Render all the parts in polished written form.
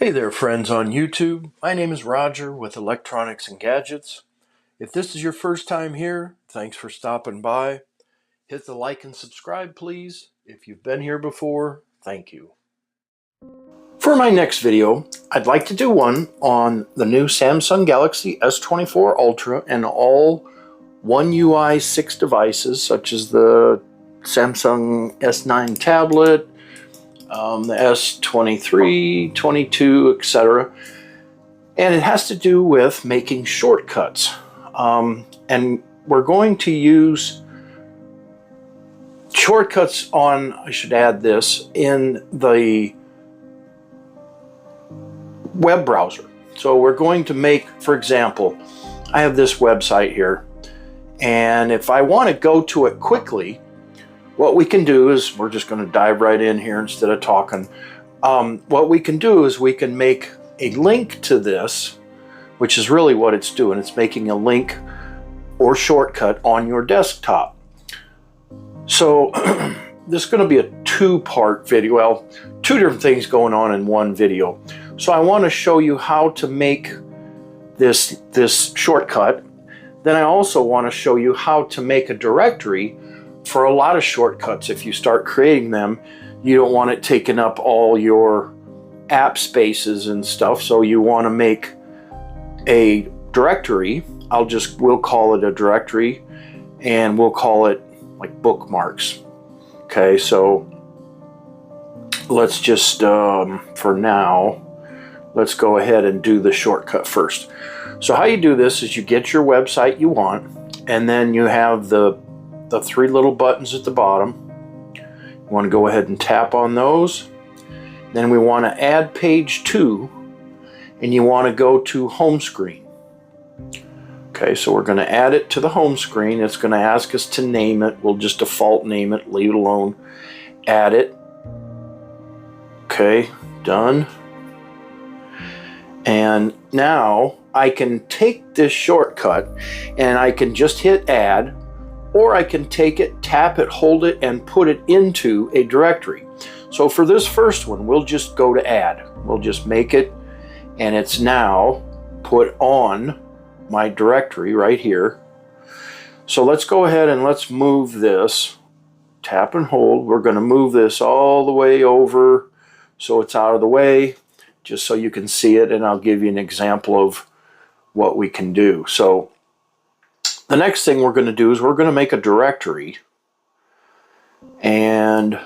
Hey there, friends on YouTube. My name is Roger with Electronics and Gadgets. If this is your first time here, thanks for stopping by. Hit the like and subscribe, please. If you've been here before, thank you. For my next video, I'd like to do one on the new Samsung Galaxy S24 Ultra and all One UI 6 devices, such as the Samsung S9 tablet, the S23, 22, etc. And it has to do with making shortcuts. And we're going to use shortcuts on, I should add this, in the web browser. So we're going to make, for example, I have this website here, and if I want to go to it quickly, what we can do is, we're just going to dive right in here instead of talking. What we can do is we can make a link to this, which is really what it's doing. It's making a link or shortcut on your desktop. So this is going to be a two-part video. Well, two different things going on in one video. So I want to show you how to make this shortcut. Then I also want to show you how to make a directory for a lot of shortcuts. If you start creating them, you don't want it taking up all your app spaces and stuff, so you want to make a directory. We'll call it a directory, and we'll call it like bookmarks. Okay, so let's just for now, let's go ahead and do the shortcut first. So how you do this is you get your website you want, and then you have the three little buttons at the bottom. You want to go ahead and tap on those. Then we want to add page 2, and you want to go to home screen. Okay, so we're going to add it to the home screen. It's going to ask us to name it. We'll just default name it, leave it alone. Add it. Okay, done. And now I can take this shortcut and I can just hit add, or I can take it, tap it, hold it, and put it into a directory. So for this first one, we'll just go to add. We'll just make it, and it's now put on my directory right here. So let's go ahead and let's move this. Tap and hold. We're going to move this all the way over so it's out of the way, just so you can see it, and I'll give you an example of what we can do. So the next thing we're going to do is we're going to make a directory, and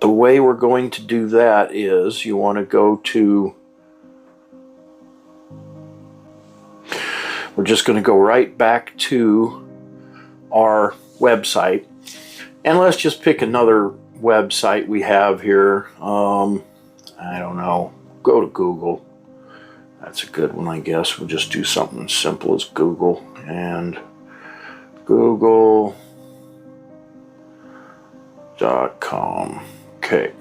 the way we're going to do that is you want to go to, we're just going to go right back to our website, and let's just pick another website we have here. I don't know, go to Google. That's a good one, I guess. We'll just do something as simple as Google, and google.com. Okay,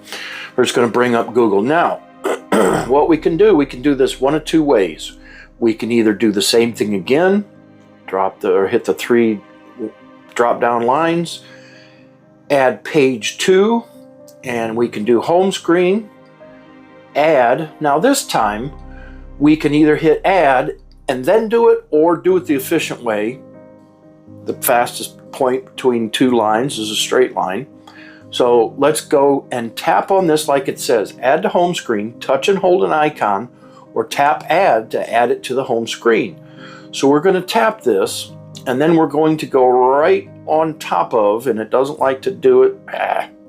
we're just going to bring up Google. Now, what we can do this one of two ways. We can either do the same thing again, hit the three drop-down lines, add page 2, and we can do home screen, add. Now this time, we can either hit add and then do it, or do it the efficient way. The fastest point between two lines is a straight line. So let's go and tap on this like it says, add to home screen, touch and hold an icon, or tap add to add it to the home screen. So we're going to tap this, and then we're going to go right on top of, and it doesn't like to do it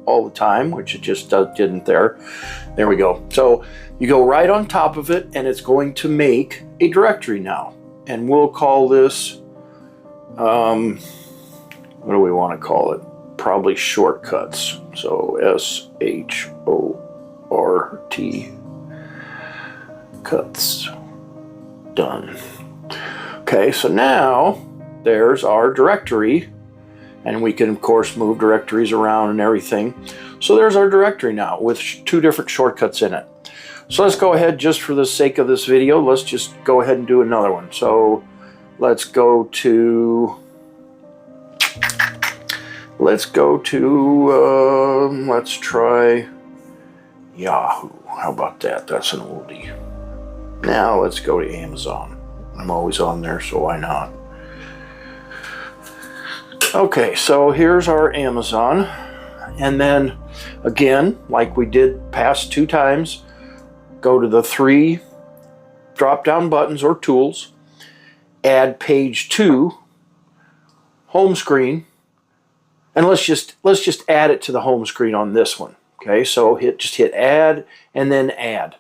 all the time, which it just didn't there. There we go. So you go right on top of it, and it's going to make a directory now. And we'll call this, what do we want to call it? Probably shortcuts. So S-H-O-R-T cuts. Done. Okay, so now there's our directory, and we can of course move directories around and everything. So there's our directory now with two different shortcuts in it. So let's go ahead, just for the sake of this video, let's just go ahead and do another one. So let's go to, let's try Yahoo. How about that? That's an oldie. Now let's go to Amazon. I'm always on there, so why not? Okay, so here's our Amazon. And then again, like we did past 2 times, go to the 3 drop-down buttons or tools, add page to home screen, and let's just add it to the home screen on this one. Okay, so just hit add and then add.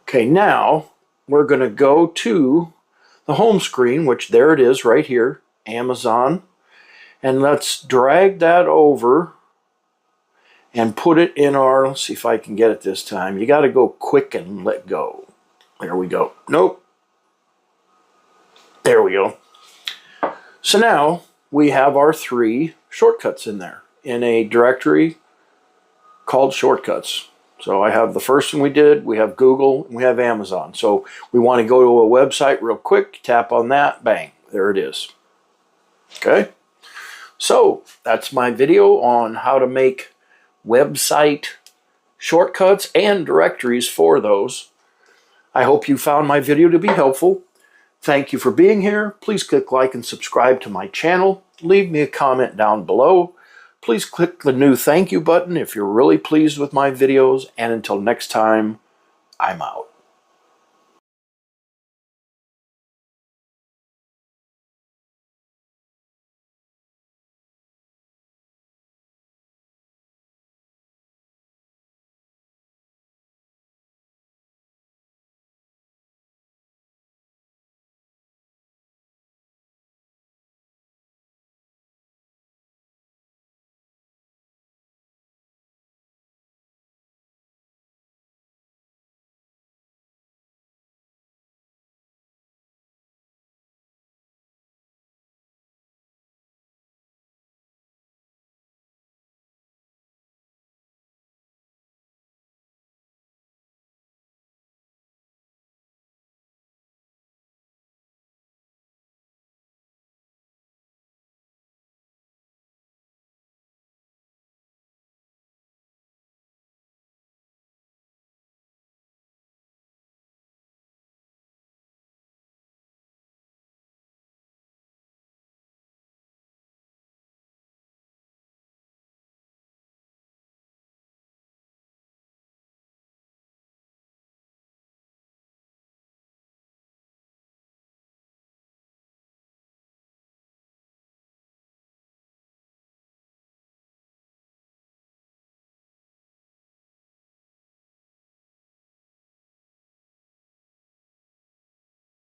Okay, now we're going to go to the home screen, which there it is right here, Amazon, and let's drag that over and put it in our, let's see if I can get it this time. You got to go quick and let go. There we go. Nope. There we go. So now we have our 3 shortcuts in there in a directory called shortcuts. So I have the first one we did, we have Google, and we have Amazon. So we want to go to a website real quick, tap on that, bang, there it is. Okay, so that's my video on how to make website shortcuts and directories for those. I hope you found my video to be helpful. Thank you for being here. Please click like and subscribe to my channel. Leave me a comment down below. Please click the new thank you button if you're really pleased with my videos. And until next time, I'm out.